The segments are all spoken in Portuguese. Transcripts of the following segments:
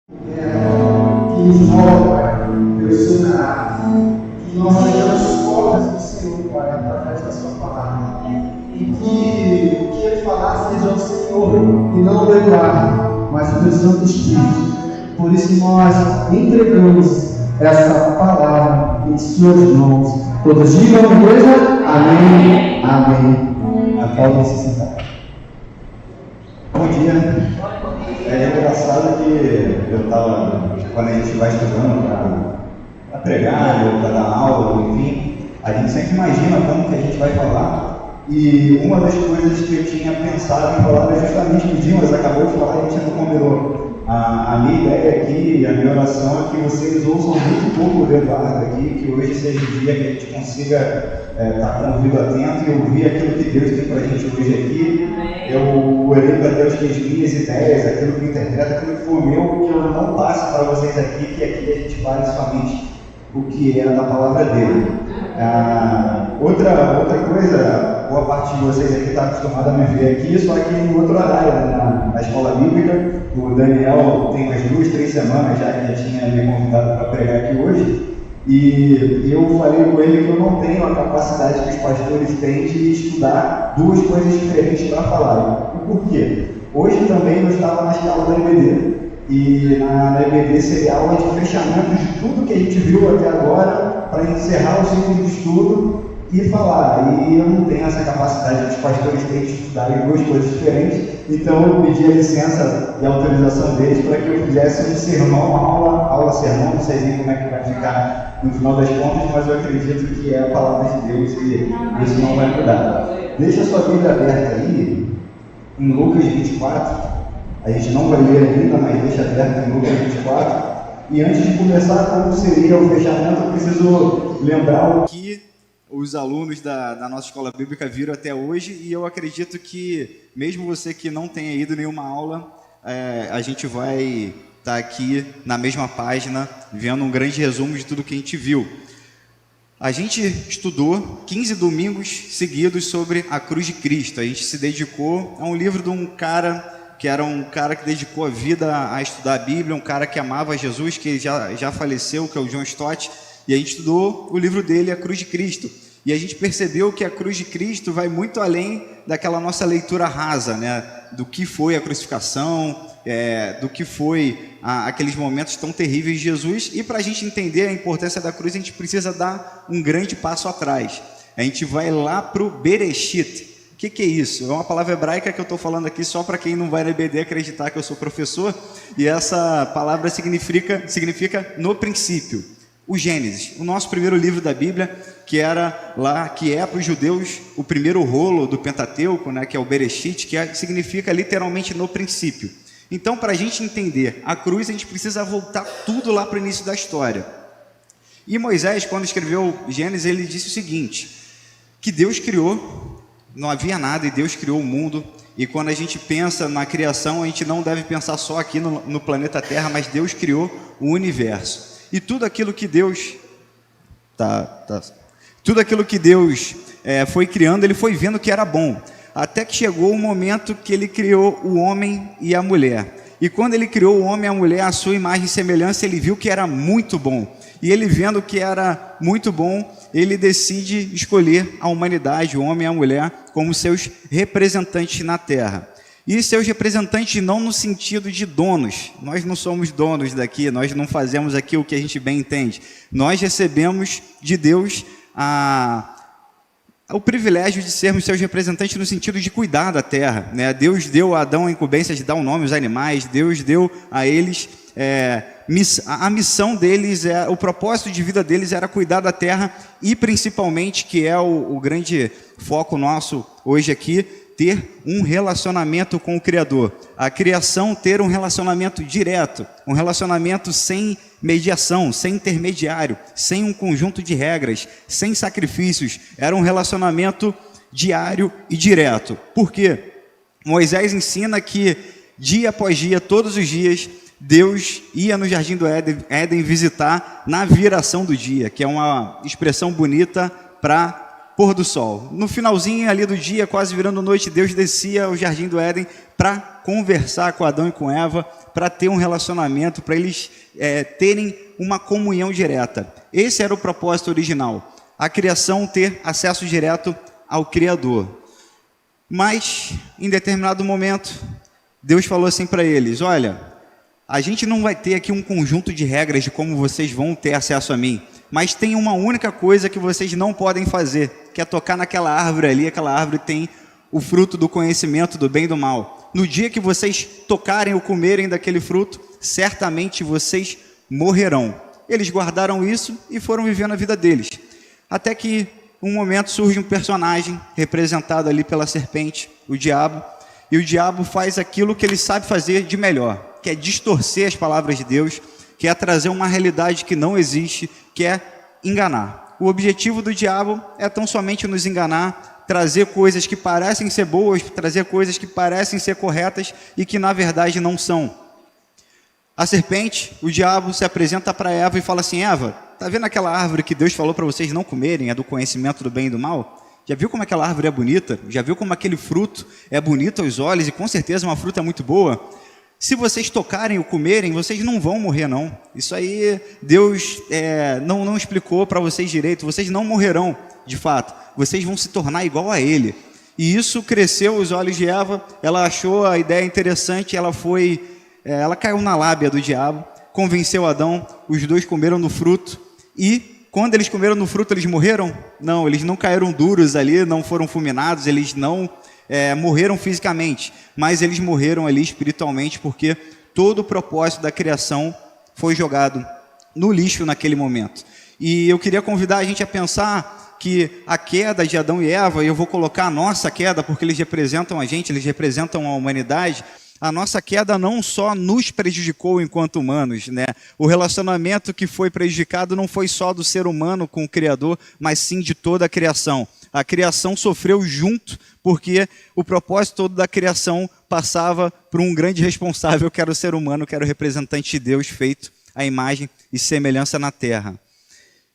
Que nos rola, Pai, pelo seu caráter. Que nós sejamos cópias do Senhor, Pai, através da sua palavra. E que o que Ele falar seja o Senhor e não o Eduardo, mas o teu Santo Espírito. Por isso nós entregamos essa palavra em suas mãos. Todos digam a igreja, amém, amém. Podem se sentar. Bom dia. É engraçado que eu estava, quando a gente vai estudando para pregar ou para dar aula, enfim, a gente sempre imagina como que a gente vai falar. E uma das coisas que eu tinha pensado em falar era justamente o que o Dimas acabou de falar, a gente não combinou. A minha ideia aqui, a minha oração é que vocês ouçam muito pouco o Eduardo aqui, que hoje seja o dia que a gente consiga estar com o ouvido atento e ouvir aquilo que Deus tem para a gente hoje aqui. Eu orei para Deus que as minhas ideias, aquilo que eu interpreto, aquilo que for meu, que eu não passe para vocês aqui, que aqui a gente fale somente o que é da palavra dele. Outra coisa, boa parte de vocês aqui está acostumada a me ver aqui, só que em outro horário, na escola bíblica. O Daniel tem umas 2, 3 semanas já que tinha me convidado para pregar aqui hoje, e eu falei com ele que eu não tenho a capacidade que os pastores têm de estudar duas coisas diferentes para falar. E por quê? Hoje também eu estava na escala da EBD, e na EBD seria aula de fechamento de tudo que a gente viu até agora, para encerrar o ciclo de estudo e falar. E eu não tenho essa capacidade que os pastores têm de estudar duas coisas diferentes, então eu pedi a licença e a autorização deles para que eu fizesse um sermão, aula-sermão, não sei nem como é que vai ficar no final das contas, mas eu acredito que é a palavra de Deus e isso não vai mudar. Deixa a sua Bíblia aberta aí, em Lucas 24, a gente não vai ler ainda, mas deixa aberto em Lucas 24, e antes de começar como seria o fechamento, eu preciso lembrar o que os alunos da nossa escola bíblica viram até hoje, e eu acredito que, mesmo você que não tenha ido nenhuma aula, a gente vai estar aqui na mesma página, vendo um grande resumo de tudo que a gente viu. A gente estudou 15 domingos seguidos sobre a cruz de Cristo. A gente se dedicou a um livro de um cara que era um cara que dedicou a vida a estudar a Bíblia, um cara que amava Jesus, que já faleceu, que é o John Stott. E a gente estudou o livro dele, A Cruz de Cristo. E a gente percebeu que a cruz de Cristo vai muito além daquela nossa leitura rasa, né? Do que foi a crucificação, do que foi aqueles momentos tão terríveis de Jesus. E para a gente entender a importância da cruz, a gente precisa dar um grande passo atrás. A gente vai lá para o Bereshit. O que é isso? É uma palavra hebraica que eu estou falando aqui só para quem não vai na EBD acreditar que eu sou professor. E essa palavra significa no princípio. O Gênesis, o nosso primeiro livro da Bíblia, que é para os judeus o primeiro rolo do Pentateuco, né, que é o Bereshit, que significa literalmente no princípio. Então, para a gente entender a cruz, a gente precisa voltar tudo lá para o início da história. E Moisés, quando escreveu Gênesis, ele disse o seguinte, que Deus criou, não havia nada e Deus criou o mundo. E quando a gente pensa na criação, a gente não deve pensar só aqui no planeta Terra, mas Deus criou o universo. E tudo aquilo que Deus foi criando, ele foi vendo que era bom, até que chegou o momento que ele criou o homem e a mulher. E quando ele criou o homem e a mulher, a sua imagem e semelhança, ele viu que era muito bom. E ele vendo que era muito bom, ele decide escolher a humanidade, o homem e a mulher, como seus representantes na terra. E seus representantes não no sentido de donos. Nós não somos donos daqui, nós não fazemos aqui o que a gente bem entende. Nós recebemos de Deus o privilégio de sermos seus representantes no sentido de cuidar da terra, né? Deus deu a Adão a incumbência de dar um nome aos animais, Deus deu a eles a missão deles, o propósito de vida deles era cuidar da terra e principalmente, que é o grande foco nosso hoje aqui, ter um relacionamento com o Criador. A criação ter um relacionamento direto, um relacionamento sem mediação, sem intermediário, sem um conjunto de regras, sem sacrifícios. Era um relacionamento diário e direto. Por quê? Moisés ensina que dia após dia, todos os dias, Deus ia no Jardim do Éden visitar na viração do dia, que é uma expressão bonita para pôr do sol. No finalzinho ali do dia, quase virando noite, Deus descia ao Jardim do Éden para conversar com Adão e com Eva, para ter um relacionamento, para eles terem uma comunhão direta. Esse era o propósito original, a criação ter acesso direto ao Criador. Mas, em determinado momento, Deus falou assim para eles: olha, a gente não vai ter aqui um conjunto de regras de como vocês vão ter acesso a mim, mas tem uma única coisa que vocês não podem fazer, que é tocar naquela árvore ali. Aquela árvore tem o fruto do conhecimento do bem e do mal. No dia que vocês tocarem ou comerem daquele fruto, certamente vocês morrerão. Eles guardaram isso e foram vivendo a vida deles. Até que um momento surge um personagem representado ali pela serpente, o diabo, e o diabo faz aquilo que ele sabe fazer de melhor, que é distorcer as palavras de Deus, que é trazer uma realidade que não existe, que é enganar. O objetivo do diabo é tão somente nos enganar, trazer coisas que parecem ser boas, trazer coisas que parecem ser corretas e que na verdade não são. A serpente, o diabo, se apresenta para Eva e fala assim: Eva, está vendo aquela árvore que Deus falou para vocês não comerem, é do conhecimento do bem e do mal? Já viu como aquela árvore é bonita? Já viu como aquele fruto é bonito aos olhos e com certeza uma fruta muito boa? Se vocês tocarem ou comerem, vocês não vão morrer não. Isso aí Deus não explicou para vocês direito. Vocês não morrerão de fato. Vocês vão se tornar igual a Ele. E isso cresceu os olhos de Eva. Ela achou a ideia interessante. Ela caiu na lábia do diabo. Convenceu Adão. Os dois comeram do fruto. E quando eles comeram no fruto, eles morreram? Não, eles não caíram duros ali, não foram fulminados, eles não morreram fisicamente, mas eles morreram ali espiritualmente, porque todo o propósito da criação foi jogado no lixo naquele momento. E eu queria convidar a gente a pensar que a queda de Adão e Eva, e eu vou colocar a nossa queda, porque eles representam a gente, eles representam a humanidade. A nossa queda não só nos prejudicou enquanto humanos, né? O relacionamento que foi prejudicado não foi só do ser humano com o Criador, mas sim de toda a criação. A criação sofreu junto, porque o propósito todo da criação passava por um grande responsável, que era o ser humano, que era o representante de Deus, feito à imagem e semelhança na terra.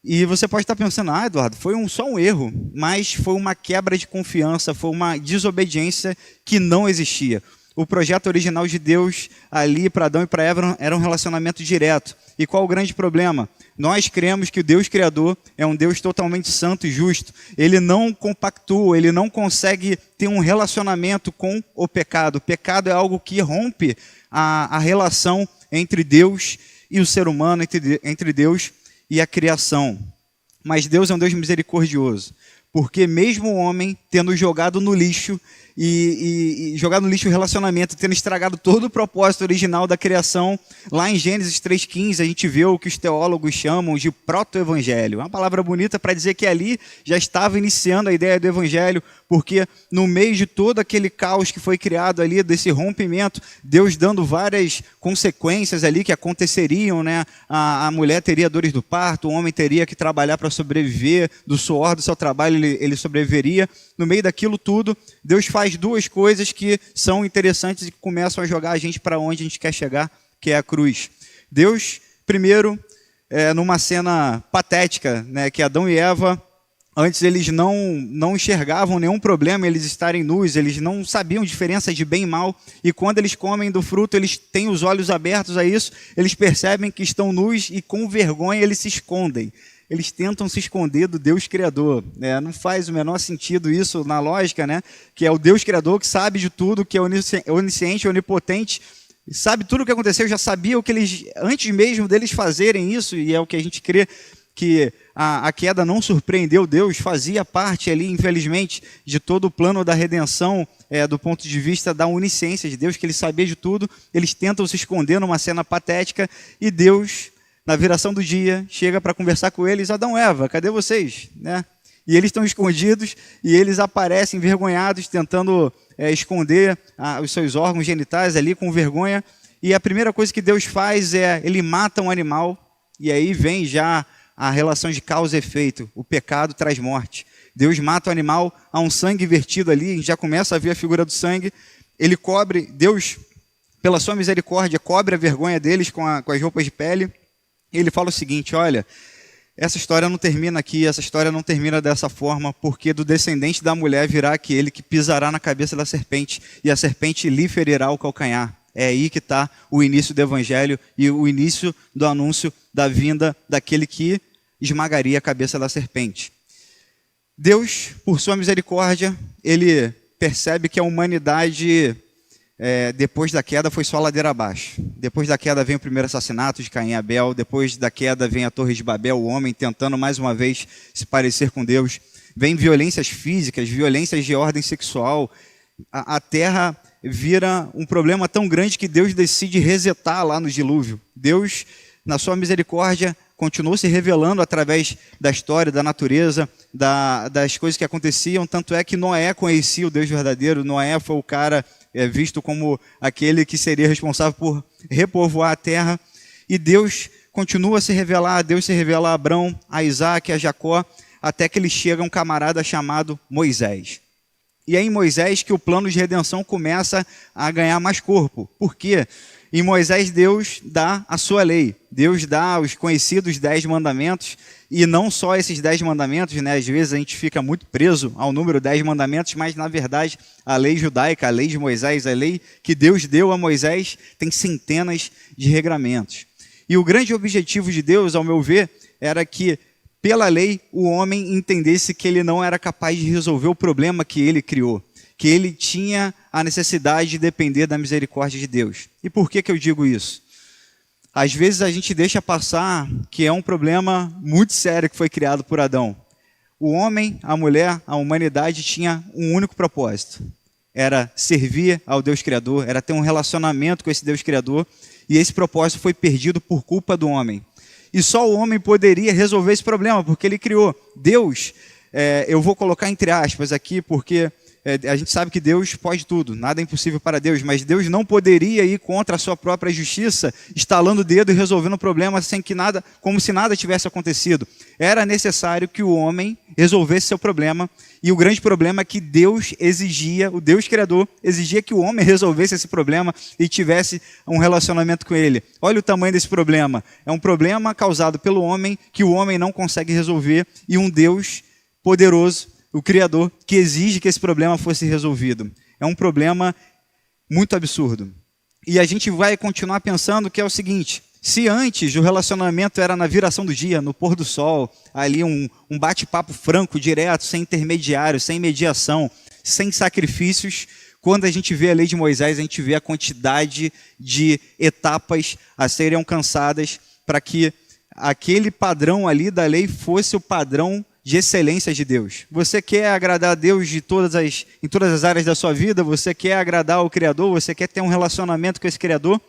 E você pode estar pensando: Eduardo, foi só um erro, mas foi uma quebra de confiança, foi uma desobediência que não existia. O projeto original de Deus ali para Adão e para Eva era um relacionamento direto. E qual o grande problema? Nós cremos que o Deus Criador é um Deus totalmente santo e justo. Ele não compactua, ele não consegue ter um relacionamento com o pecado. O pecado é algo que rompe a relação entre Deus e o ser humano, entre Deus e a criação. Mas Deus é um Deus misericordioso, porque mesmo o homem tendo jogado no lixo e jogado no lixo o relacionamento, tendo estragado todo o propósito original da criação, lá em Gênesis 3,15 a gente vê o que os teólogos chamam de proto-evangelho. Uma palavra bonita para dizer que ali já estava iniciando a ideia do evangelho, porque no meio de todo aquele caos que foi criado ali, desse rompimento, Deus dando várias consequências ali que aconteceriam, né? A mulher teria dores do parto, o homem teria que trabalhar para sobreviver, do suor do seu trabalho ele sobreviveria. No meio daquilo tudo, Deus faz duas coisas que são interessantes e que começam a jogar a gente para onde a gente quer chegar, que é a cruz. Deus, primeiro, numa cena patética, né, que Adão e Eva, antes eles não enxergavam nenhum problema eles estarem nus, eles não sabiam diferença de bem e mal, e quando eles comem do fruto, eles têm os olhos abertos a isso, eles percebem que estão nus e com vergonha eles se escondem. Eles tentam se esconder do Deus Criador. Não faz o menor sentido isso na lógica, né? Que é o Deus Criador que sabe de tudo, que é onisciente, onipotente, sabe tudo o que aconteceu, já sabia o que eles, antes mesmo deles fazerem isso, e é o que a gente crê, que a queda não surpreendeu Deus, fazia parte ali, infelizmente, de todo o plano da redenção, do ponto de vista da onisciência de Deus, que ele sabia de tudo. Eles tentam se esconder numa cena patética, e Deus, na viração do dia, chega para conversar com eles: Adão, Eva, cadê vocês? Né? E eles estão escondidos, e eles aparecem envergonhados, tentando esconder os seus órgãos genitais ali com vergonha. E a primeira coisa que Deus faz ele mata um animal, e aí vem já a relação de causa e efeito. O pecado traz morte. Deus mata o animal, há um sangue vertido ali, a gente já começa a ver a figura do sangue. Ele cobre, Deus, pela sua misericórdia, cobre a vergonha deles com as roupas de pele. Ele fala o seguinte: olha, essa história não termina aqui, essa história não termina dessa forma, porque do descendente da mulher virá aquele que pisará na cabeça da serpente, e a serpente lhe ferirá o calcanhar. É aí que está o início do evangelho e o início do anúncio da vinda daquele que esmagaria a cabeça da serpente. Deus, por sua misericórdia, ele percebe que a humanidade, depois da queda, foi só ladeira abaixo. Depois da queda vem o primeiro assassinato de Caim e Abel. Depois da queda vem a Torre de Babel, o homem tentando mais uma vez se parecer com Deus. Vem violências físicas, violências de ordem sexual. A terra vira um problema tão grande que Deus decide resetar lá no dilúvio. Deus, na sua misericórdia, continuou se revelando através da história, da natureza, das coisas que aconteciam. Tanto é que Noé conhecia o Deus verdadeiro. Noé foi o cara visto como aquele que seria responsável por repovoar a terra. E Deus continua a se revelar. Deus se revela a Abrão, a Isaac, a Jacó, até que ele chega a um camarada chamado Moisés. E é em Moisés que o plano de redenção começa a ganhar mais corpo. Por quê? Em Moisés, Deus dá a sua lei. Deus dá os conhecidos 10 mandamentos. E não só esses 10 mandamentos, né? Às vezes a gente fica muito preso ao número 10 mandamentos, mas na verdade a lei judaica, a lei de Moisés, a lei que Deus deu a Moisés, tem centenas de regramentos. E o grande objetivo de Deus, ao meu ver, era que pela lei o homem entendesse que ele não era capaz de resolver o problema que ele criou, que ele tinha a necessidade de depender da misericórdia de Deus. E por que eu digo isso? Às vezes a gente deixa passar que é um problema muito sério que foi criado por Adão. O homem, a mulher, a humanidade tinha um único propósito. Era servir ao Deus Criador, era ter um relacionamento com esse Deus Criador, e esse propósito foi perdido por culpa do homem. E só o homem poderia resolver esse problema, porque ele criou. Deus, eu vou colocar entre aspas aqui, porque a gente sabe que Deus pode tudo, nada é impossível para Deus, mas Deus não poderia ir contra a sua própria justiça, estalando o dedo e resolvendo o problema sem que nada, como se nada tivesse acontecido. Era necessário que o homem resolvesse seu problema, e o grande problema é que Deus exigia, o Deus Criador exigia que o homem resolvesse esse problema e tivesse um relacionamento com ele. Olha o tamanho desse problema. É um problema causado pelo homem que o homem não consegue resolver, e um Deus poderoso, o Criador, que exige que esse problema fosse resolvido. É um problema muito absurdo. E a gente vai continuar pensando que é o seguinte: se antes o relacionamento era na viração do dia, no pôr do sol, ali um bate-papo franco, direto, sem intermediário, sem mediação, sem sacrifícios, quando a gente vê a lei de Moisés, a gente vê a quantidade de etapas a serem alcançadas para que aquele padrão ali da lei fosse o padrão de excelência de Deus. Você quer agradar a Deus em todas as áreas da sua vida? Você quer agradar ao Criador? Você quer ter um relacionamento com esse Criador?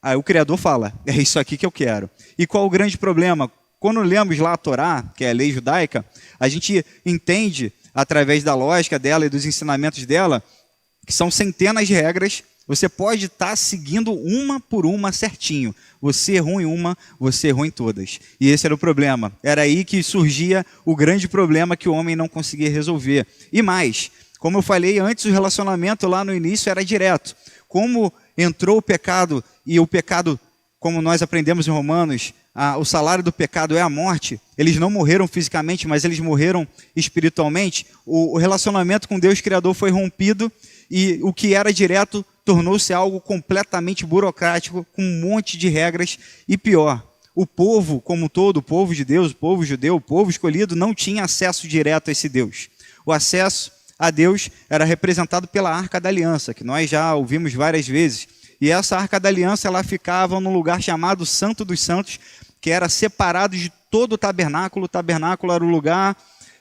Aí o Criador fala, é isso aqui que eu quero. E qual o grande problema? Quando lemos lá a Torá, que é a lei judaica, a gente entende, através da lógica dela e dos ensinamentos dela, que são centenas de regras. Você pode estar seguindo uma por uma certinho. Você errou em uma, você errou em todas. E esse era o problema. Era aí que surgia o grande problema que o homem não conseguia resolver. E mais, como eu falei antes, o relacionamento lá no início era direto. Como entrou o pecado, e o pecado, como nós aprendemos em Romanos, o salário do pecado é a morte. Eles não morreram fisicamente, mas eles morreram espiritualmente. O relacionamento com Deus Criador foi rompido, e o que era direto tornou-se algo completamente burocrático, com um monte de regras. E pior, o povo como um todo, o povo de Deus, o povo judeu, o povo escolhido, não tinha acesso direto a esse Deus. O acesso a Deus era representado pela Arca da Aliança, que nós já ouvimos várias vezes. E essa Arca da Aliança, ela ficava num lugar chamado Santo dos Santos, que era separado de todo o tabernáculo. O tabernáculo era um lugar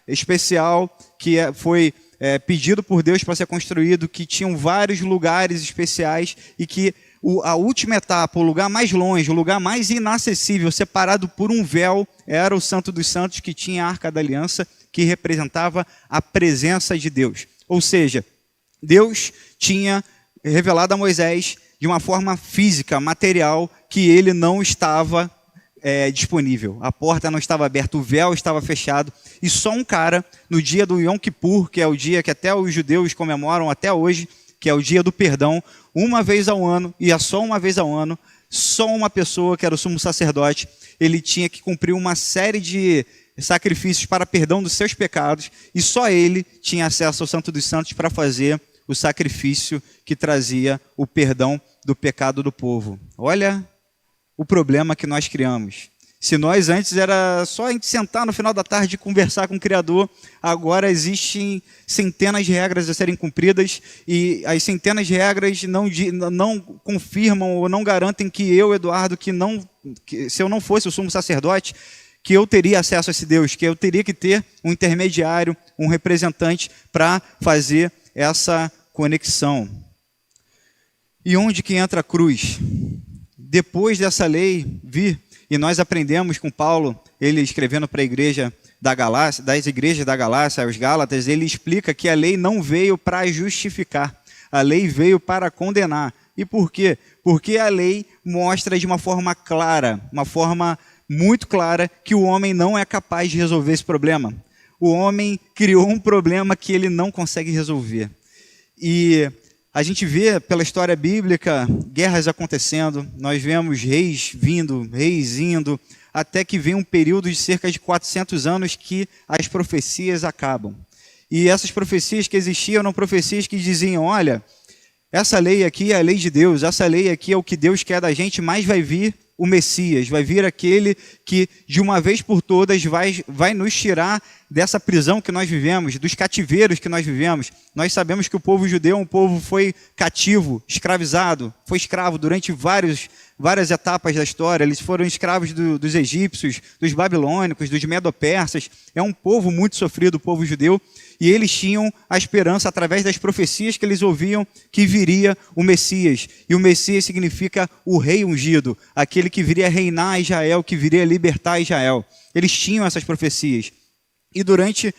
especial que foi pedido por Deus para ser construído, que tinham vários lugares especiais, e que a última etapa, o lugar mais longe, o lugar mais inacessível, separado por um véu, era o Santo dos Santos, que tinha a Arca da Aliança, que representava a presença de Deus. Ou seja, Deus tinha revelado a Moisés de uma forma física, material, que ele não estava disponível. A porta não estava aberta, o véu estava fechado, e só um cara, no dia do Yom Kippur, que é o dia que até os judeus comemoram até hoje, que é o dia do perdão, uma vez ao ano, e é só uma vez ao ano, só uma pessoa, que era o sumo sacerdote, ele tinha que cumprir uma série de sacrifícios para perdão dos seus pecados, e só ele tinha acesso ao Santo dos Santos para fazer o sacrifício que trazia o perdão do pecado do povo. Olha o problema que nós criamos. Se nós antes era só a gente sentar no final da tarde e conversar com o Criador, agora existem centenas de regras a serem cumpridas e as centenas de regras não confirmam ou não garantem que eu, Eduardo, que se eu não fosse o sumo sacerdote, que eu teria acesso a esse Deus, que eu teria que ter um intermediário, um representante para fazer essa conexão. E onde que entra a cruz? Depois dessa lei vir, e nós aprendemos com Paulo, ele escrevendo para a igreja da Galácia, das igrejas da Galácia, os Gálatas, ele explica que a lei não veio para justificar, a lei veio para condenar. E por quê? Porque a lei mostra de uma forma clara, uma forma muito clara, que o homem não é capaz de resolver esse problema. O homem criou um problema que ele não consegue resolver. E a gente vê pela história bíblica guerras acontecendo, nós vemos reis vindo, reis indo, até que vem um período de cerca de 400 anos que as profecias acabam. E essas profecias que existiam eram profecias que diziam, olha, essa lei aqui é a lei de Deus, essa lei aqui é o que Deus quer da gente, mas vai vir o Messias, vai vir aquele que de uma vez por todas vai nos tirar dessa prisão que nós vivemos, dos cativeiros que nós vivemos. Nós sabemos que o povo judeu, um povo foi cativo, escravizado, foi escravo durante várias etapas da história. Eles foram escravos dos egípcios, dos babilônicos, dos medo-persas. É um povo muito sofrido, o povo judeu. E eles tinham a esperança, através das profecias que eles ouviam, que viria o Messias. E o Messias significa o rei ungido, aquele que viria reinar Israel, que viria libertar Israel. Eles tinham essas profecias. E durante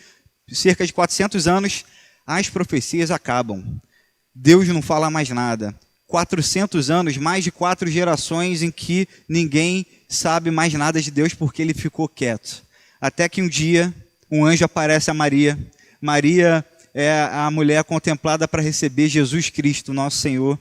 cerca de 400 anos, as profecias acabam. Deus não fala mais nada. 400 anos, mais de 4 gerações em que ninguém sabe mais nada de Deus porque ele ficou quieto. Até que um dia, um anjo aparece a Maria. Maria é a mulher contemplada para receber Jesus Cristo, nosso Senhor. O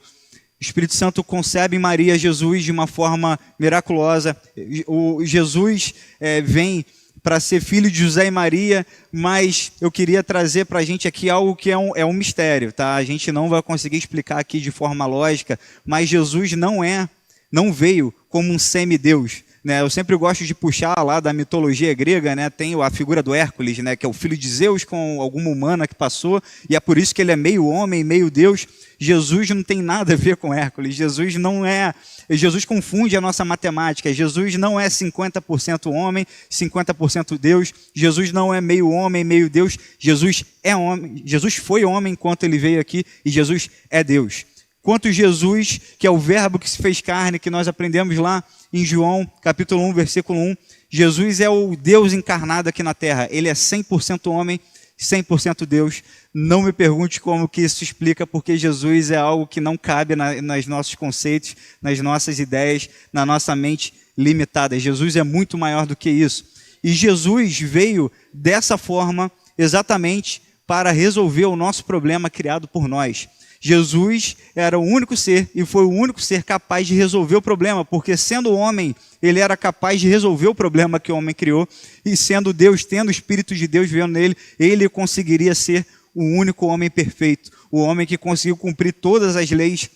Espírito Santo concebe em Maria Jesus de uma forma miraculosa. O Jesus vem para ser filho de José e Maria, mas eu queria trazer para a gente aqui algo que é um mistério, tá? A gente não vai conseguir explicar aqui de forma lógica, mas Jesus não veio como um semideus. Né, eu sempre gosto de puxar lá da mitologia grega, né, tem a figura do Hércules, né, que é o filho de Zeus com alguma humana que passou, e é por isso que ele é meio homem, meio Deus. Jesus não tem nada a ver com Hércules. Jesus confunde a nossa matemática. Jesus não é 50% homem, 50% Deus. Jesus não é meio homem, meio Deus. Jesus é homem. Jesus foi homem enquanto ele veio aqui, e Jesus é Deus. Quanto Jesus, que é o verbo que se fez carne, que nós aprendemos lá em João, capítulo 1, versículo 1, Jesus é o Deus encarnado aqui na terra. Ele é 100% homem, 100% Deus. Não me pergunte como que isso explica, porque Jesus é algo que não cabe nos nossos conceitos, nas nossas ideias, na nossa mente limitada. Jesus é muito maior do que isso. E Jesus veio dessa forma exatamente para resolver o nosso problema criado por nós. Jesus era o único ser e foi o único ser capaz de resolver o problema, porque sendo homem, ele era capaz de resolver o problema que o homem criou, e sendo Deus, tendo o Espírito de Deus vivendo nele, ele conseguiria ser o único homem perfeito, o homem que conseguiu cumprir todas as leis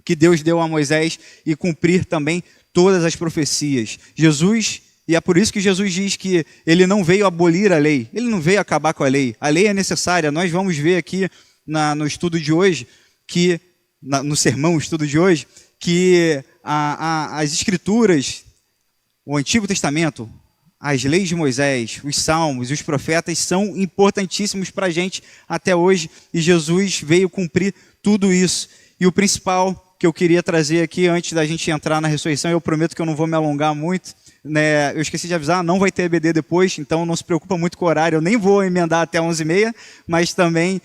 que Deus deu a Moisés e cumprir também todas as profecias. Jesus, e é por isso que Jesus diz que ele não veio abolir a lei, ele não veio acabar com a lei é necessária. Nós vamos ver aqui no estudo de hoje, no sermão, estudo de hoje, que as escrituras, o Antigo Testamento, as leis de Moisés, os salmos e os profetas são importantíssimos para a gente até hoje, e Jesus veio cumprir tudo isso. E o principal que eu queria trazer aqui, antes da gente entrar na ressurreição, eu prometo que eu não vou me alongar muito, né? Eu esqueci de avisar, não vai ter EBD depois, então não se preocupa muito com o horário, eu nem vou emendar até 11h30, mas também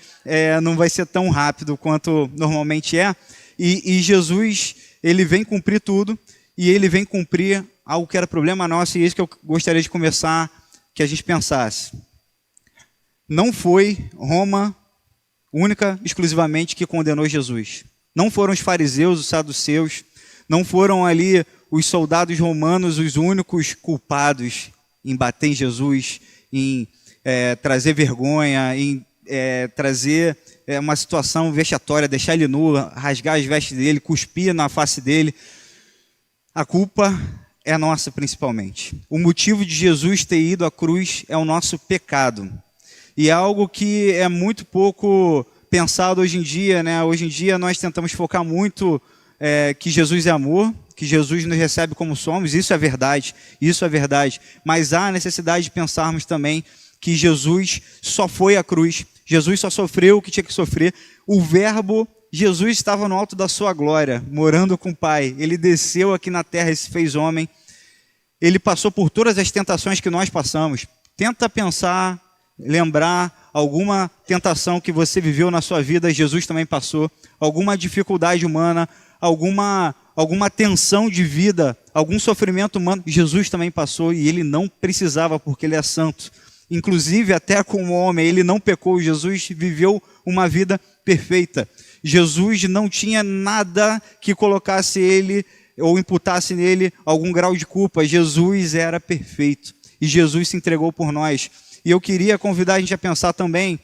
não vai ser tão rápido quanto normalmente é. E Jesus, ele vem cumprir tudo, e ele vem cumprir algo que era problema nosso, e é isso que eu gostaria de começar, que a gente pensasse. Não foi Roma única, exclusivamente, que condenou Jesus. Não foram os fariseus, os saduceus, não foram ali os soldados romanos os únicos culpados em bater em Jesus, em trazer vergonha, em trazer uma situação vexatória, deixar ele nu, rasgar as vestes dele, cuspir na face dele. A culpa é nossa principalmente. O motivo de Jesus ter ido à cruz é o nosso pecado. E é algo que é muito pouco pensado hoje em dia, né? Hoje em dia nós tentamos focar muito que Jesus é amor, que Jesus nos recebe como somos, isso é verdade, mas há a necessidade de pensarmos também que Jesus só foi à cruz, Jesus só sofreu o que tinha que sofrer, o verbo, Jesus estava no alto da sua glória, morando com o Pai, ele desceu aqui na terra e se fez homem, ele passou por todas as tentações que nós passamos. Tenta pensar, lembrar alguma tentação que você viveu na sua vida, Jesus também passou, alguma dificuldade humana, alguma tensão de vida, algum sofrimento humano, Jesus também passou e ele não precisava porque ele é santo. Inclusive até como homem, ele não pecou, Jesus viveu uma vida perfeita. Jesus não tinha nada que colocasse ele ou imputasse nele algum grau de culpa. Jesus era perfeito e Jesus se entregou por nós. E eu queria convidar a gente a pensar também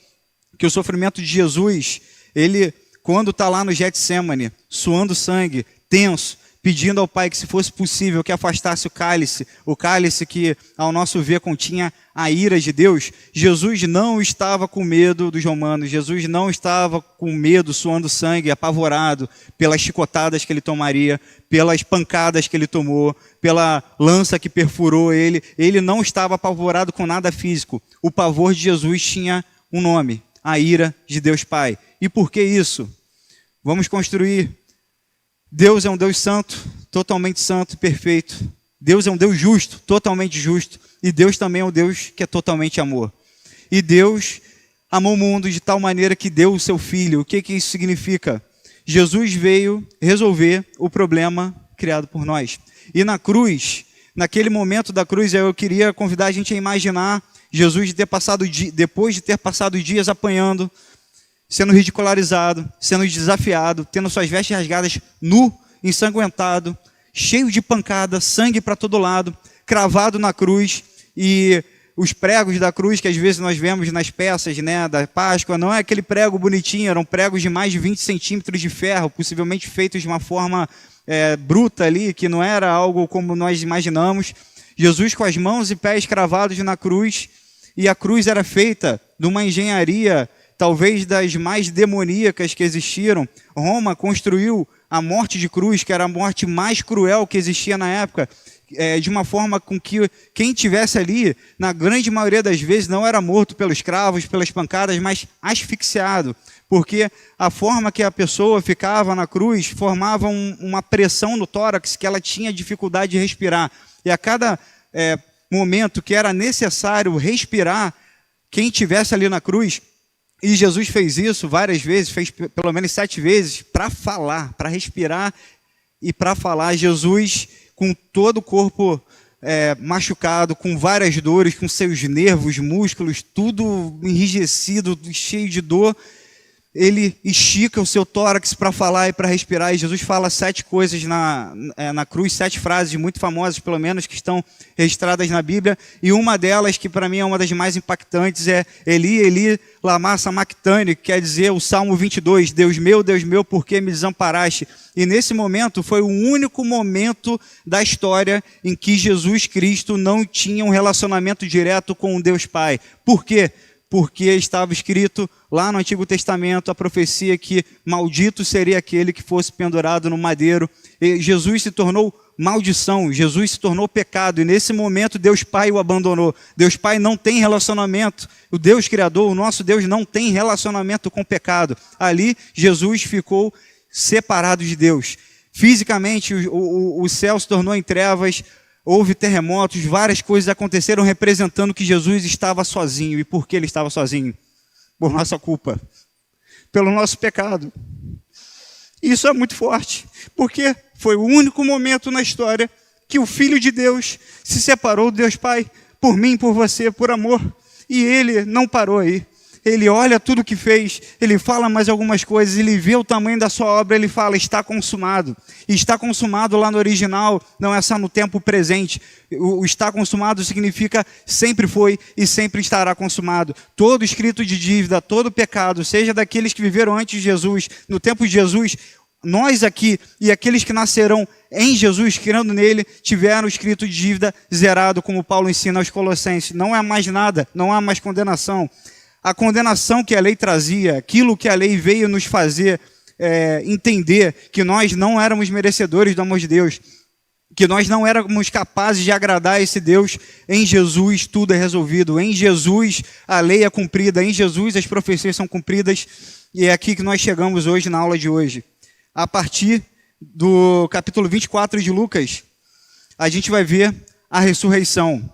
que o sofrimento de Jesus, ele, quando está lá no Getsêmani, suando sangue, tenso, pedindo ao Pai que, se fosse possível, que afastasse o cálice que, ao nosso ver, continha a ira de Deus, Jesus não estava com medo dos romanos, Jesus não estava com medo, suando sangue, apavorado pelas chicotadas que ele tomaria, pelas pancadas que ele tomou, pela lança que perfurou ele não estava apavorado com nada físico. O pavor de Jesus tinha um nome, a ira de Deus Pai. E por que isso? Vamos construir. Deus é um Deus santo e perfeito. Deus é um Deus justo, totalmente justo. E Deus também é um Deus que é totalmente amor. E Deus amou o mundo de tal maneira que deu o seu Filho. O que isso significa? Jesus veio resolver o problema criado por nós. E na cruz, naquele momento da cruz, eu queria convidar a gente a imaginar Jesus depois de ter passado dias apanhando, sendo ridicularizado, sendo desafiado, tendo suas vestes rasgadas, nu, ensanguentado, cheio de pancada, sangue para todo lado, cravado na cruz, e os pregos da cruz que às vezes nós vemos nas peças, né, da Páscoa, não é aquele prego bonitinho, eram pregos de mais de 20 centímetros de ferro, possivelmente feitos de uma forma bruta ali, que não era algo como nós imaginamos. Jesus com as mãos e pés cravados na cruz, e a cruz era feita de uma engenharia talvez das mais demoníacas que existiram. Roma construiu a morte de cruz, que era a morte mais cruel que existia na época, de uma forma com que quem estivesse ali, na grande maioria das vezes, não era morto pelos cravos, pelas pancadas, mas asfixiado, porque a forma que a pessoa ficava na cruz formava uma pressão no tórax que ela tinha dificuldade de respirar. E a cada momento que era necessário respirar, quem estivesse ali na cruz, e Jesus fez isso várias vezes, fez pelo menos 7 vezes, para falar, para respirar e para falar. Jesus, com todo o corpo machucado, com várias dores, com seus nervos, músculos, tudo enrijecido, cheio de dor, ele estica o seu tórax para falar e para respirar, e Jesus fala 7 coisas na cruz, 7 frases muito famosas, pelo menos, que estão registradas na Bíblia, e uma delas, que para mim é uma das mais impactantes, é Eli, Eli, lama sabachthani, que quer dizer o Salmo 22, Deus meu, por que me desamparaste? E nesse momento foi o único momento da história em que Jesus Cristo não tinha um relacionamento direto com o Deus Pai. Por quê? Porque estava escrito lá no Antigo Testamento a profecia que maldito seria aquele que fosse pendurado no madeiro. E Jesus se tornou maldição, Jesus se tornou pecado, e nesse momento Deus Pai o abandonou. Deus Pai não tem relacionamento, o Deus Criador, o nosso Deus, não tem relacionamento com o pecado. Ali Jesus ficou separado de Deus. Fisicamente o céu se tornou em trevas, houve terremotos, várias coisas aconteceram representando que Jesus estava sozinho. E por que ele estava sozinho? Por nossa culpa, pelo nosso pecado. Isso é muito forte, porque foi o único momento na história que o Filho de Deus se separou do Deus Pai, por mim, por você, por amor. E ele não parou aí. ele olha tudo que fez, ele fala mais algumas coisas, ele vê o tamanho da sua obra, ele fala, está consumado. E está consumado lá no original, não é só no tempo presente. O está consumado significa sempre foi e sempre estará consumado. Todo escrito de dívida, todo pecado, seja daqueles que viveram antes de Jesus, no tempo de Jesus, nós aqui e aqueles que nascerão em Jesus, crendo nele, tiveram escrito de dívida zerado, como Paulo ensina aos Colossenses. Não há mais nada, não há mais condenação. A condenação que a lei trazia, aquilo que a lei veio nos fazer entender, que nós não éramos merecedores do amor de Deus, que nós não éramos capazes de agradar esse Deus. Em Jesus tudo é resolvido, em Jesus a lei é cumprida, em Jesus as profecias são cumpridas, e é aqui que nós chegamos hoje na aula de hoje. A partir do capítulo 24 de Lucas, a gente vai ver a ressurreição.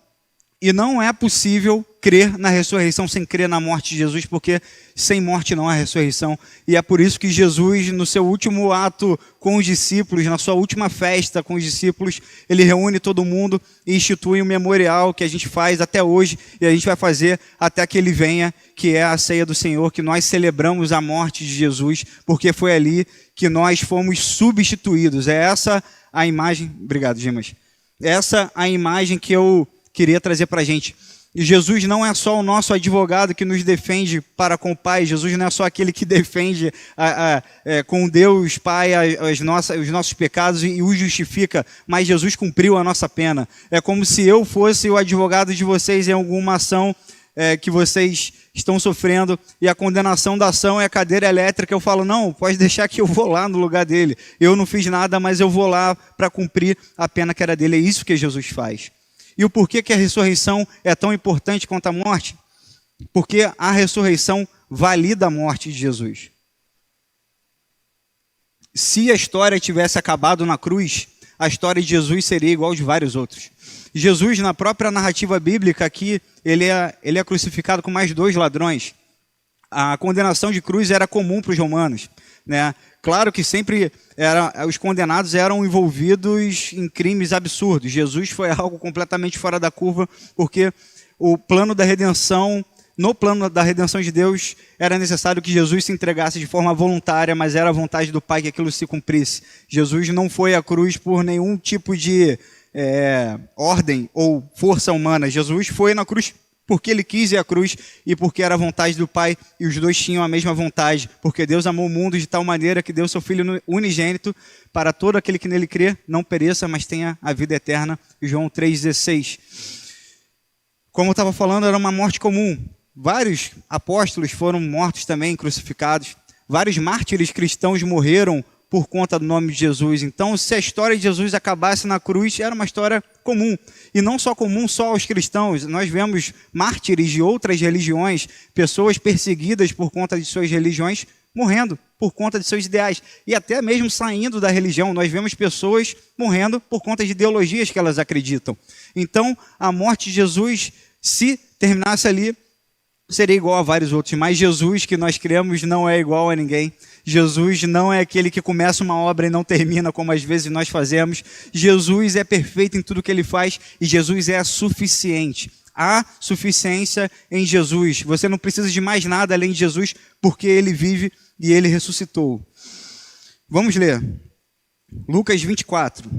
E não é possível crer na ressurreição sem crer na morte de Jesus, porque sem morte não há ressurreição. E é por isso que Jesus, no seu último ato com os discípulos, na sua última festa com os discípulos, ele reúne todo mundo e institui um memorial que a gente faz até hoje, e a gente vai fazer até que ele venha, que é a ceia do Senhor, que nós celebramos a morte de Jesus, porque foi ali que nós fomos substituídos. É essa a imagem... Obrigado, Dimas. Essa a imagem que eu queria trazer para a gente. E Jesus não é só o nosso advogado que nos defende para com o Pai. Jesus não é só aquele que defende com Deus Pai os nossos pecados e os justifica, mas Jesus cumpriu a nossa pena. É como se eu fosse o advogado de vocês em alguma ação que vocês estão sofrendo, e a condenação da ação é a cadeira elétrica. Eu falo, não, pode deixar que eu vou lá no lugar dele. Eu não fiz nada, mas eu vou lá para cumprir a pena que era dele. É isso que Jesus faz. E o porquê que a ressurreição é tão importante quanto a morte? Porque a ressurreição valida a morte de Jesus. Se a história tivesse acabado na cruz, a história de Jesus seria igual de vários outros. Jesus, na própria narrativa bíblica aqui, ele é crucificado com mais 2 ladrões. A condenação de cruz era comum para os romanos, né? Claro que sempre os condenados eram envolvidos em crimes absurdos. Jesus foi algo completamente fora da curva, porque no plano da redenção de Deus, era necessário que Jesus se entregasse de forma voluntária, mas era a vontade do Pai que aquilo se cumprisse. Jesus não foi à cruz por nenhum tipo de ordem ou força humana. Jesus foi na cruz porque ele quis ir à cruz e porque era a vontade do Pai, e os dois tinham a mesma vontade, porque Deus amou o mundo de tal maneira que deu seu Filho unigênito para todo aquele que nele crê, não pereça, mas tenha a vida eterna. João 3,16. Como eu estava falando, era uma morte comum. Vários apóstolos foram mortos também, crucificados. Vários mártires cristãos morreram por conta do nome de Jesus. Então, se a história de Jesus acabasse na cruz, era uma história comum. E não só comum só aos cristãos. Nós vemos mártires de outras religiões, pessoas perseguidas por conta de suas religiões, morrendo por conta de seus ideais. E até mesmo saindo da religião, nós vemos pessoas morrendo por conta de ideologias que elas acreditam. Então, a morte de Jesus, se terminasse ali, seria igual a vários outros. Mas Jesus, que nós cremos, não é igual a ninguém. Jesus não é aquele que começa uma obra e não termina, como às vezes nós fazemos. Jesus é perfeito em tudo que ele faz, e Jesus é suficiente. Há suficiência em Jesus. Você não precisa de mais nada além de Jesus, porque ele vive e ele ressuscitou. Vamos ler. Lucas 24.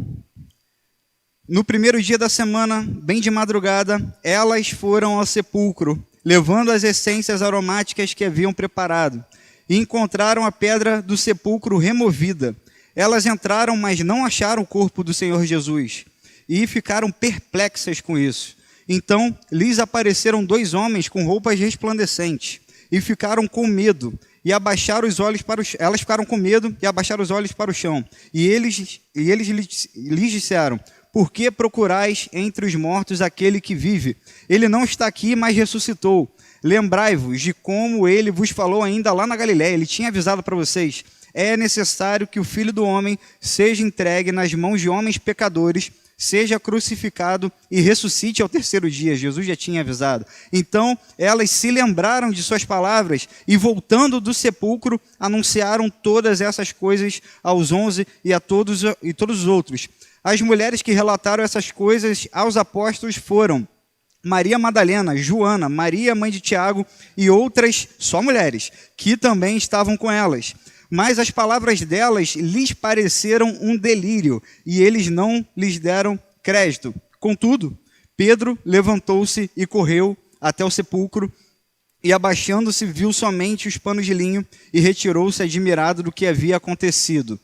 No primeiro dia da semana, bem de madrugada, elas foram ao sepulcro, levando as essências aromáticas que haviam preparado, e encontraram a pedra do sepulcro removida. Elas entraram, mas não acharam o corpo do Senhor Jesus, e ficaram perplexas com isso. Então lhes apareceram 2 homens com roupas resplandecentes, e ficaram com medo, e abaixaram os olhos para o chão. Elas ficaram com medo e abaixaram os olhos para o chão. E eles lhes disseram: por que procurais entre os mortos aquele que vive? Ele não está aqui, mas ressuscitou. Lembrai-vos de como ele vos falou ainda lá na Galiléia. Ele tinha avisado para vocês: é necessário que o Filho do Homem seja entregue nas mãos de homens pecadores, seja crucificado e ressuscite ao 3º dia. Jesus já tinha avisado. Então elas se lembraram de suas palavras e, voltando do sepulcro, anunciaram todas essas coisas aos 11 e a todos os outros. As mulheres que relataram essas coisas aos apóstolos foram Maria Madalena, Joana, Maria, mãe de Tiago, e outras, só mulheres, que também estavam com elas. Mas as palavras delas lhes pareceram um delírio, e eles não lhes deram crédito. Contudo, Pedro levantou-se e correu até o sepulcro, e abaixando-se viu somente os panos de linho, e retirou-se admirado do que havia acontecido.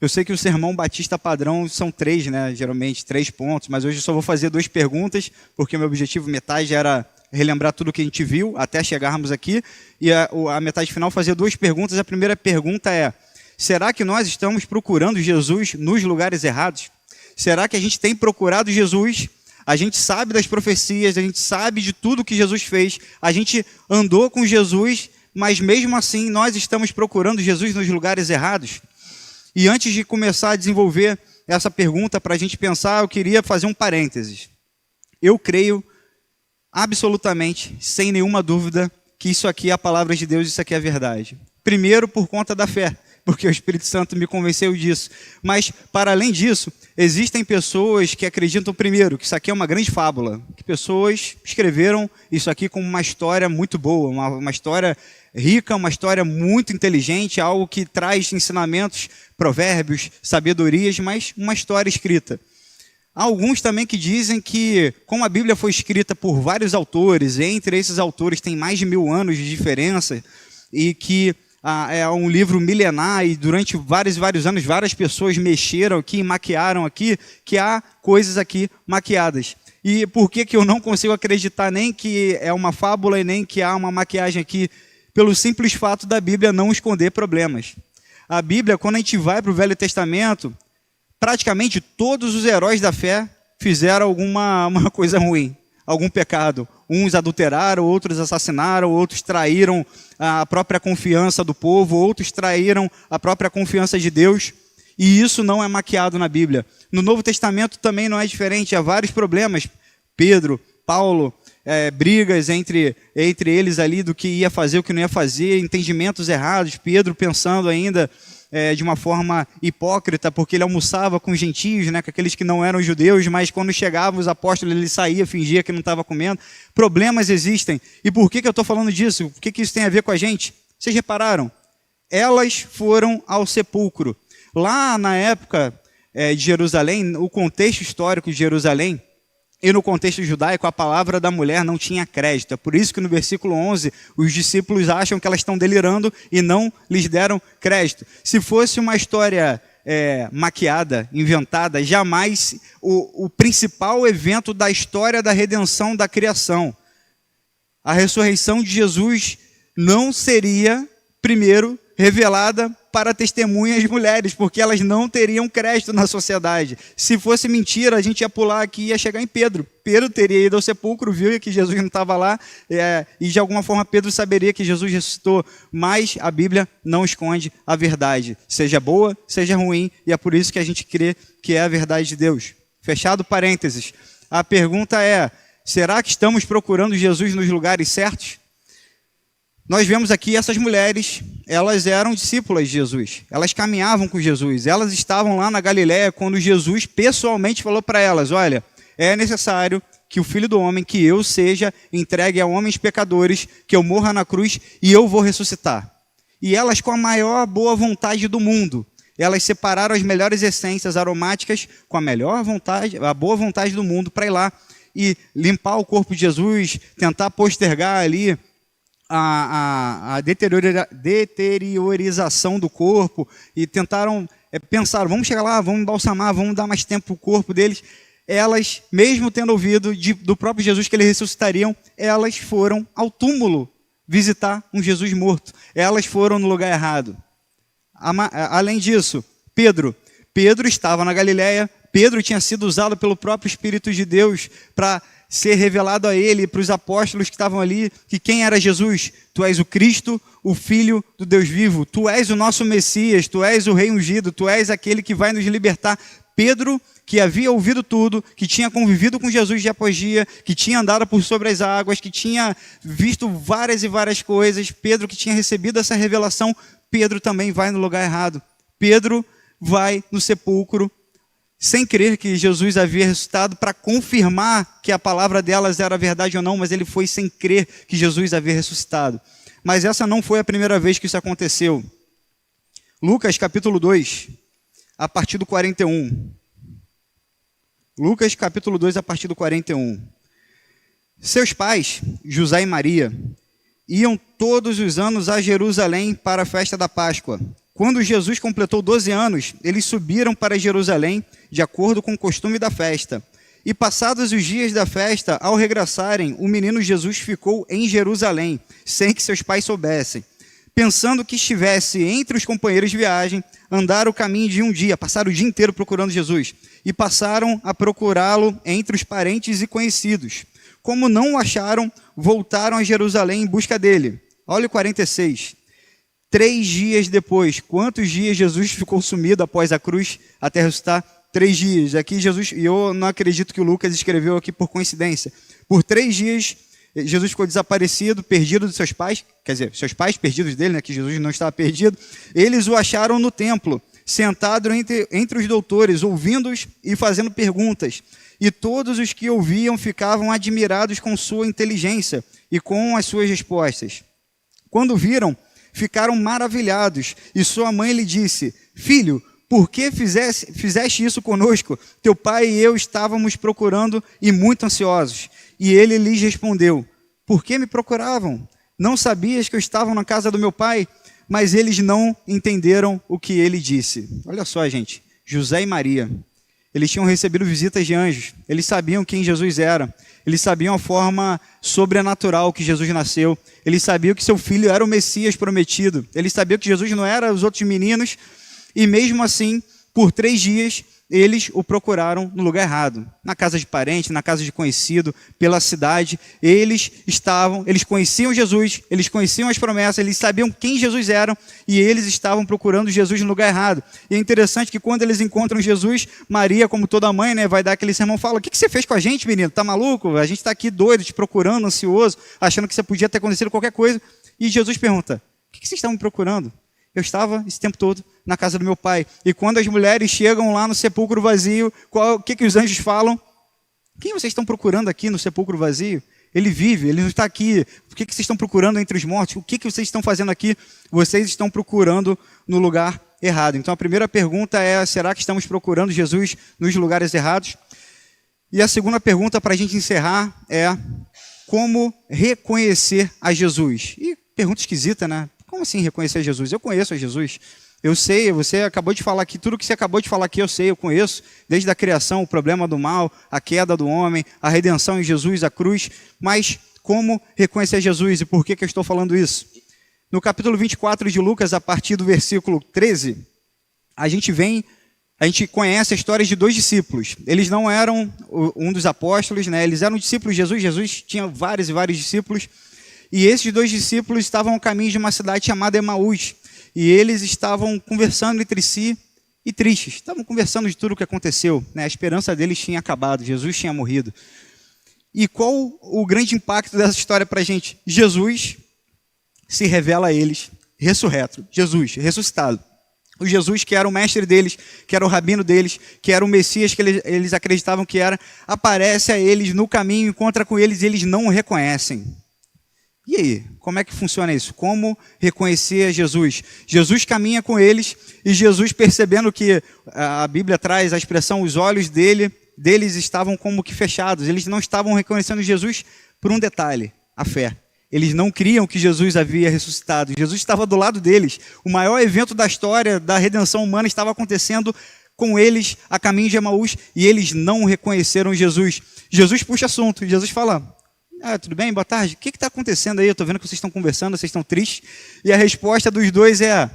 Eu sei que o sermão batista padrão são 3, né? Geralmente 3 pontos, mas hoje eu só vou fazer 2 perguntas, porque o meu objetivo metade era relembrar tudo que a gente viu até chegarmos aqui, e a metade final fazer 2 perguntas. A primeira pergunta é: será que nós estamos procurando Jesus nos lugares errados? Será que a gente tem procurado Jesus? A gente sabe das profecias, a gente sabe de tudo que Jesus fez, a gente andou com Jesus, mas mesmo assim nós estamos procurando Jesus nos lugares errados? E antes de começar a desenvolver essa pergunta para a gente pensar, eu queria fazer um parênteses. Eu creio absolutamente, sem nenhuma dúvida, que isso aqui é a palavra de Deus, isso aqui é a verdade. Primeiro, por conta da fé, porque o Espírito Santo me convenceu disso. Mas, para além disso, existem pessoas que acreditam, primeiro, que isso aqui é uma grande fábula, que pessoas escreveram isso aqui como uma história muito boa, uma história rica, uma história muito inteligente, algo que traz ensinamentos, provérbios, sabedorias, mas uma história escrita. Há alguns também que dizem que, como a Bíblia foi escrita por vários autores, e entre esses autores tem mais de 1000 anos de diferença, e que é um livro milenar, e durante vários anos várias pessoas mexeram aqui e maquiaram aqui, que há coisas aqui maquiadas. E por que eu não consigo acreditar nem que é uma fábula e nem que há uma maquiagem aqui? Pelo simples fato da Bíblia não esconder problemas. A Bíblia, quando a gente vai para o Velho Testamento, praticamente todos os heróis da fé fizeram uma coisa ruim, algum pecado. Uns adulteraram, outros assassinaram, outros traíram a própria confiança do povo, outros traíram a própria confiança de Deus. E isso não é maquiado na Bíblia. No Novo Testamento também não é diferente, há vários problemas. Pedro, Paulo, brigas entre eles ali do que ia fazer, o que não ia fazer, entendimentos errados. Pedro pensando ainda de uma forma hipócrita, porque ele almoçava com gentios, né, com aqueles que não eram judeus, mas quando chegavam os apóstolos ele saía, fingia que não estava comendo. Problemas existem. E por que eu estou falando disso? O que isso tem a ver com a gente? Vocês repararam? Elas foram ao sepulcro. Lá na época de Jerusalém, o contexto histórico de Jerusalém, e no contexto judaico, a palavra da mulher não tinha crédito. É por isso que no versículo 11, os discípulos acham que elas estão delirando e não lhes deram crédito. Se fosse uma história maquiada, inventada, jamais o principal evento da história da redenção da criação, a ressurreição de Jesus, não seria, primeiro, revelada para testemunhas mulheres, porque elas não teriam crédito na sociedade. Se fosse mentira, a gente ia pular aqui e ia chegar em Pedro. Pedro teria ido ao sepulcro, viu que Jesus não estava lá, e de alguma forma Pedro saberia que Jesus ressuscitou, mas a Bíblia não esconde a verdade, seja boa, seja ruim, e é por isso que a gente crê que é a verdade de Deus. Fechado parênteses. A pergunta é: será que estamos procurando Jesus nos lugares certos? Nós vemos aqui essas mulheres, elas eram discípulas de Jesus, elas caminhavam com Jesus, elas estavam lá na Galileia quando Jesus pessoalmente falou para elas: olha, é necessário que o Filho do Homem, que eu seja entregue a homens pecadores, que eu morra na cruz e eu vou ressuscitar. E elas, com a maior boa vontade do mundo, elas separaram as melhores essências aromáticas com a melhor vontade, a boa vontade do mundo, para ir lá e limpar o corpo de Jesus, tentar postergar ali a deteriorização do corpo, e tentaram pensar, vamos chegar lá, vamos embalsamar, vamos dar mais tempo para o corpo deles. Elas, mesmo tendo ouvido do próprio Jesus que eles ressuscitariam, elas foram ao túmulo visitar um Jesus morto. Elas foram no lugar errado. Além disso, Pedro estava na Galileia. Pedro tinha sido usado pelo próprio Espírito de Deus para ser revelado a ele, para os apóstolos que estavam ali, que quem era Jesus? Tu és o Cristo, o Filho do Deus vivo. Tu és o nosso Messias, tu és o Rei ungido, tu és aquele que vai nos libertar. Pedro, que havia ouvido tudo, que tinha convivido com Jesus dia após dia, que tinha andado por sobre as águas, que tinha visto várias e várias coisas. Pedro, que tinha recebido essa revelação, Pedro também vai no lugar errado. Pedro vai no sepulcro, sem crer que Jesus havia ressuscitado, para confirmar que a palavra delas era verdade ou não, mas ele foi sem crer que Jesus havia ressuscitado. Mas essa não foi a primeira vez que isso aconteceu. Lucas capítulo 2, a partir do 41. Lucas capítulo 2, a partir do 41. Seus pais, José e Maria, iam todos os anos a Jerusalém para a festa da Páscoa. Quando Jesus completou 12 anos, eles subiram para Jerusalém, de acordo com o costume da festa. E passados os dias da festa, ao regressarem, o menino Jesus ficou em Jerusalém, sem que seus pais soubessem. Pensando que estivesse entre os companheiros de viagem, andaram o caminho de um dia, passaram o dia inteiro procurando Jesus, e passaram a procurá-lo entre os parentes e conhecidos. Como não o acharam, voltaram a Jerusalém em busca dele. Olha o 46. 3 dias depois, quantos dias Jesus ficou sumido após a cruz até ressuscitar? 3 dias. Aqui Jesus, e eu não acredito que o Lucas escreveu aqui por coincidência. Por 3 dias, Jesus ficou desaparecido, perdido dos seus pais, quer dizer, seus pais perdidos dele, né, que Jesus não estava perdido. Eles o acharam no templo, sentado entre os doutores, ouvindo-os e fazendo perguntas. E todos os que ouviam ficavam admirados com sua inteligência e com as suas respostas. Quando viram, ficaram maravilhados. E sua mãe lhe disse: Filho, por que fizeste isso conosco? Teu pai e eu estávamos procurando e muito ansiosos. E ele lhes respondeu: Por que me procuravam? Não sabias que eu estava na casa do meu pai? Mas eles não entenderam o que ele disse. Olha só, gente, José e Maria. Eles tinham recebido visitas de anjos. Eles sabiam quem Jesus era. Eles sabiam a forma sobrenatural que Jesus nasceu. Eles sabiam que seu filho era o Messias prometido. Eles sabiam que Jesus não era os outros meninos. E mesmo assim, por 3 dias, eles o procuraram no lugar errado. Na casa de parente, na casa de conhecido, pela cidade. Eles conheciam Jesus, eles conheciam as promessas, eles sabiam quem Jesus era e eles estavam procurando Jesus no lugar errado. E é interessante que quando eles encontram Jesus, Maria, como toda mãe, né, vai dar aquele sermão, fala: O que você fez com a gente, menino? Tá maluco? A gente está aqui doido, te procurando, ansioso, achando que você podia ter acontecido qualquer coisa. E Jesus pergunta: O que vocês estavam me procurando? Eu estava esse tempo todo na casa do meu pai. E quando as mulheres chegam lá no sepulcro vazio, o que os anjos falam? Quem vocês estão procurando aqui no sepulcro vazio? Ele vive, ele não está aqui. O que vocês estão procurando entre os mortos? O que vocês estão fazendo aqui? Vocês estão procurando no lugar errado. Então a primeira pergunta é: será que estamos procurando Jesus nos lugares errados? E a segunda pergunta, para a gente encerrar, é: como reconhecer a Jesus? E pergunta esquisita, né? Como assim reconhecer a Jesus? Eu conheço a Jesus. Eu sei, você acabou de falar aqui, tudo que você acabou de falar aqui eu sei, eu conheço. Desde a criação, o problema do mal, a queda do homem, a redenção em Jesus, a cruz. Mas como reconhecer Jesus e por que eu estou falando isso? No capítulo 24 de Lucas, a partir do versículo 13, a gente conhece a história de 2 discípulos. Eles não eram um dos apóstolos, né? Eles eram discípulos de Jesus. Jesus tinha vários e vários discípulos. E esses 2 discípulos estavam ao caminho de uma cidade chamada Emaús. E eles estavam conversando entre si e tristes. Estavam conversando de tudo o que aconteceu, né? A esperança deles tinha acabado, Jesus tinha morrido. E qual o grande impacto dessa história para a gente? Jesus se revela a eles ressurreto. Jesus, ressuscitado. O Jesus que era o mestre deles, que era o rabino deles, que era o Messias que eles acreditavam que era, aparece a eles no caminho, encontra com eles e eles não o reconhecem. E aí, como é que funciona isso? Como reconhecer Jesus? Jesus caminha com eles e Jesus, percebendo que a Bíblia traz a expressão, os olhos deles estavam como que fechados. Eles não estavam reconhecendo Jesus por um detalhe, a fé. Eles não criam que Jesus havia ressuscitado. Jesus estava do lado deles. O maior evento da história da redenção humana estava acontecendo com eles a caminho de Emaús e eles não reconheceram Jesus. Jesus puxa assunto. Jesus fala: tudo bem? Boa tarde. O que está acontecendo aí? Eu estou vendo que vocês estão conversando, vocês estão tristes. E a resposta dos 2 é: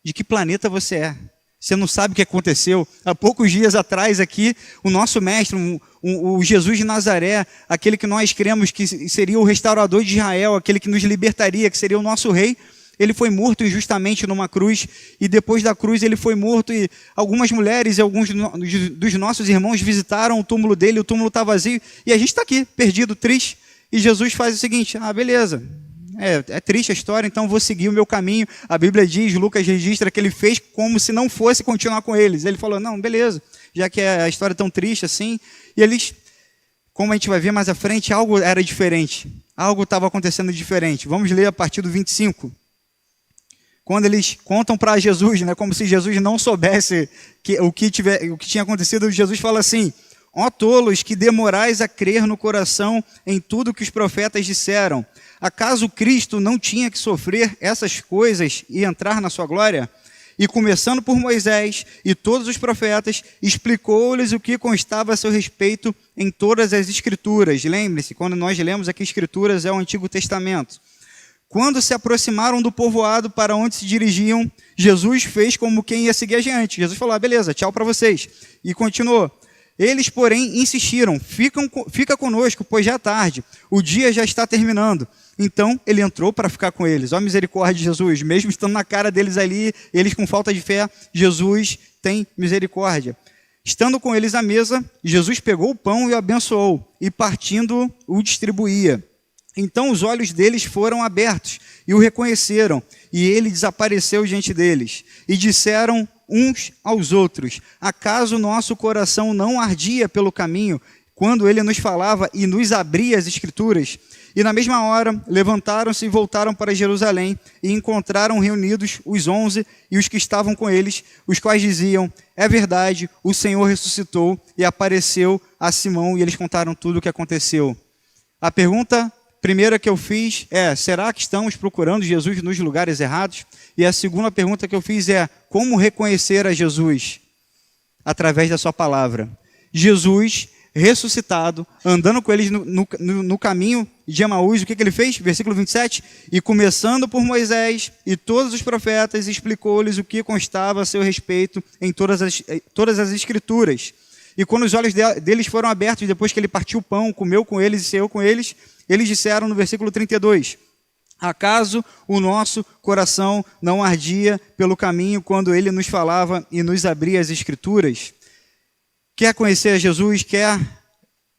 de que planeta você é? Você não sabe o que aconteceu. Há poucos dias atrás aqui, o nosso mestre, o Jesus de Nazaré, aquele que nós cremos que seria o restaurador de Israel, aquele que nos libertaria, que seria o nosso rei, ele foi morto injustamente numa cruz. E depois da cruz ele foi morto e algumas mulheres e alguns dos nossos irmãos visitaram o túmulo dele, o túmulo está vazio. E a gente está aqui, perdido, triste. E Jesus faz o seguinte: beleza, é triste a história, então vou seguir o meu caminho. A Bíblia diz, Lucas registra que ele fez como se não fosse continuar com eles. Ele falou, não, beleza, já que a história é tão triste assim. E eles, como a gente vai ver mais à frente, algo era diferente. Algo estava acontecendo diferente. Vamos ler a partir do 25. Quando eles contam para Jesus, né, como se Jesus não soubesse o que tinha acontecido, Jesus fala assim, ó tolos que demorais a crer no coração em tudo que os profetas disseram. Acaso Cristo não tinha que sofrer essas coisas e entrar na sua glória? E começando por Moisés e todos os profetas, explicou-lhes o que constava a seu respeito em todas as Escrituras. Lembre-se, quando nós lemos aqui Escrituras, é o Antigo Testamento. Quando se aproximaram do povoado para onde se dirigiam, Jesus fez como quem ia seguir adiante. Jesus falou, beleza, tchau para vocês. E continuou. Eles, porém, insistiram, fica conosco, pois já é tarde, o dia já está terminando. Então, ele entrou para ficar com eles. Ó misericórdia de Jesus, mesmo estando na cara deles ali, eles com falta de fé, Jesus tem misericórdia. Estando com eles à mesa, Jesus pegou o pão e o abençoou, e partindo, o distribuía. Então os olhos deles foram abertos e o reconheceram, e ele desapareceu diante deles. E disseram uns aos outros, acaso nosso coração não ardia pelo caminho, quando ele nos falava e nos abria as Escrituras? E na mesma hora levantaram-se e voltaram para Jerusalém, e encontraram reunidos os 11 e os que estavam com eles, os quais diziam, é verdade, o Senhor ressuscitou e apareceu a Simão, e eles contaram tudo o que aconteceu. A pergunta primeira que eu fiz é, será que estamos procurando Jesus nos lugares errados? E a segunda pergunta que eu fiz é, como reconhecer a Jesus? Através da sua palavra. Jesus ressuscitado, andando com eles no caminho de Emaús, o que ele fez? Versículo 27, e começando por Moisés e todos os profetas, explicou-lhes o que constava a seu respeito em todas as Escrituras. E quando os olhos deles foram abertos, depois que ele partiu o pão, comeu com eles e ceou com eles, eles disseram no versículo 32, acaso o nosso coração não ardia pelo caminho quando ele nos falava e nos abria as Escrituras? Quer conhecer a Jesus, quer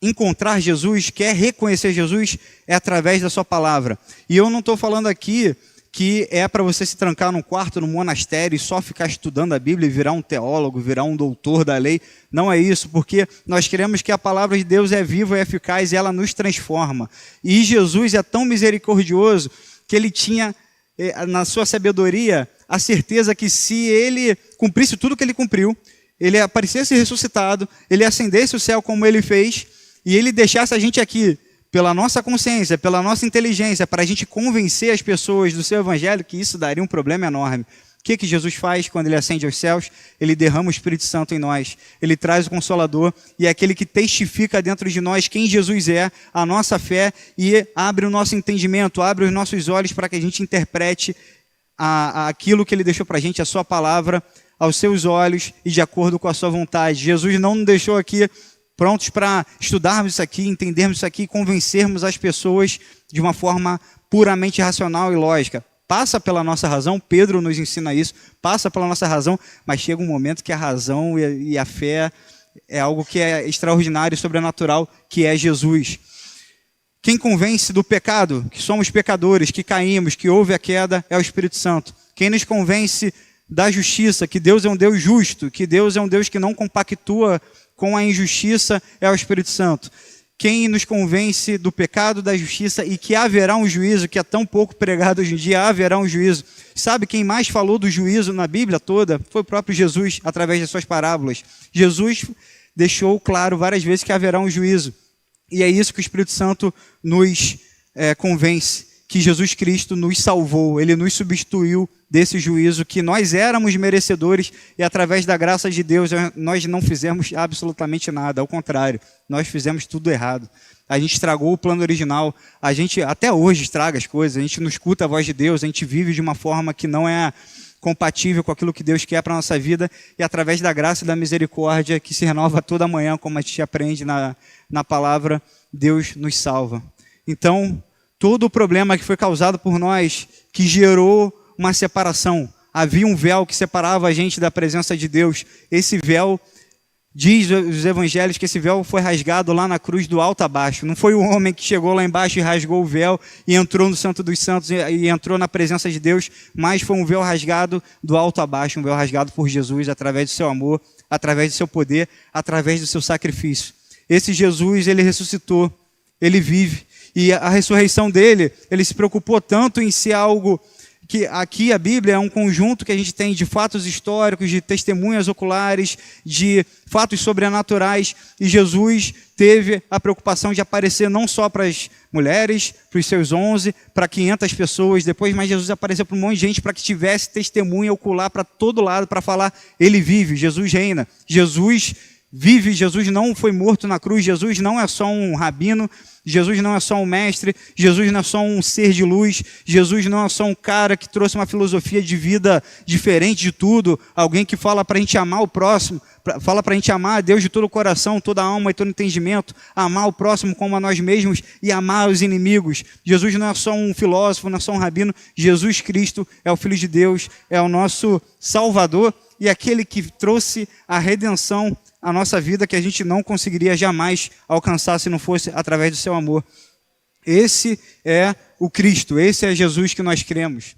encontrar Jesus, quer reconhecer Jesus, é através da sua palavra. E eu não estou falando aqui que é para você se trancar num quarto, num monastério e só ficar estudando a Bíblia e virar um teólogo, virar um doutor da lei. Não é isso, porque nós queremos que a palavra de Deus é viva e eficaz e ela nos transforma. E Jesus é tão misericordioso que ele tinha, na sua sabedoria, a certeza que se ele cumprisse tudo que ele cumpriu, ele aparecesse ressuscitado, ele ascendesse o céu como ele fez, e ele deixasse a gente aqui, pela nossa consciência, pela nossa inteligência, para a gente convencer as pessoas do seu evangelho, que isso daria um problema enorme. O que Jesus faz quando ele ascende aos céus? Ele derrama o Espírito Santo em nós, ele traz o Consolador, e é aquele que testifica dentro de nós quem Jesus é, a nossa fé, e abre o nosso entendimento, abre os nossos olhos para que a gente interprete aquilo que ele deixou para a gente, a sua palavra, aos seus olhos e de acordo com a sua vontade. Jesus não nos deixou aqui prontos para estudarmos isso aqui, entendermos isso aqui, convencermos as pessoas de uma forma puramente racional e lógica. Passa pela nossa razão, Pedro nos ensina isso, passa pela nossa razão, mas chega um momento que a razão e a fé é algo que é extraordinário e sobrenatural, que é Jesus. Quem convence do pecado, que somos pecadores, que caímos, que houve a queda, é o Espírito Santo. Quem nos convence da justiça, que Deus é um Deus justo, que Deus é um Deus que não compactua com a injustiça, é o Espírito Santo. Quem nos convence do pecado, da justiça e que haverá um juízo, que é tão pouco pregado hoje em dia, haverá um juízo. Sabe quem mais falou do juízo na Bíblia toda? Foi o próprio Jesus, através das suas parábolas. Jesus deixou claro várias vezes que haverá um juízo. E é isso que o Espírito Santo nos convence, que Jesus Cristo nos salvou, ele nos substituiu desse juízo, que nós éramos merecedores e através da graça de Deus nós não fizemos absolutamente nada, ao contrário, nós fizemos tudo errado. A gente estragou o plano original, a gente até hoje estraga as coisas, a gente não escuta a voz de Deus, a gente vive de uma forma que não é compatível com aquilo que Deus quer para a nossa vida, e através da graça e da misericórdia que se renova toda manhã, como a gente aprende na palavra, Deus nos salva. Então, todo o problema que foi causado por nós, que gerou uma separação, havia um véu que separava a gente da presença de Deus, esse véu Diz os evangelhos que esse véu foi rasgado lá na cruz do alto a baixo. Não foi o homem que chegou lá embaixo e rasgou o véu e entrou no Santo dos Santos e entrou na presença de Deus, mas foi um véu rasgado do alto a baixo, um véu rasgado por Jesus através do seu amor, através do seu poder, através do seu sacrifício. Esse Jesus, ele ressuscitou, ele vive. E a ressurreição dele, ele se preocupou tanto em ser algo que aqui a Bíblia é um conjunto que a gente tem de fatos históricos, de testemunhas oculares, de fatos sobrenaturais, e Jesus teve a preocupação de aparecer não só para as mulheres, para os seus 11, para 500 pessoas depois, mas Jesus apareceu para um monte de gente para que tivesse testemunha ocular para todo lado, para falar, ele vive, Jesus reina, Jesus vive, Jesus não foi morto na cruz, Jesus não é só um rabino, Jesus não é só um mestre, Jesus não é só um ser de luz, Jesus não é só um cara que trouxe uma filosofia de vida diferente de tudo, alguém que fala para a gente amar o próximo, fala para a gente amar a Deus de todo o coração, toda a alma e todo o entendimento, amar o próximo como a nós mesmos e amar os inimigos. Jesus não é só um filósofo, não é só um rabino, Jesus Cristo é o Filho de Deus, é o nosso Salvador e aquele que trouxe a redenção à nossa vida que a gente não conseguiria jamais alcançar se não fosse através do seu amor. Esse é o Cristo, esse é Jesus que nós cremos.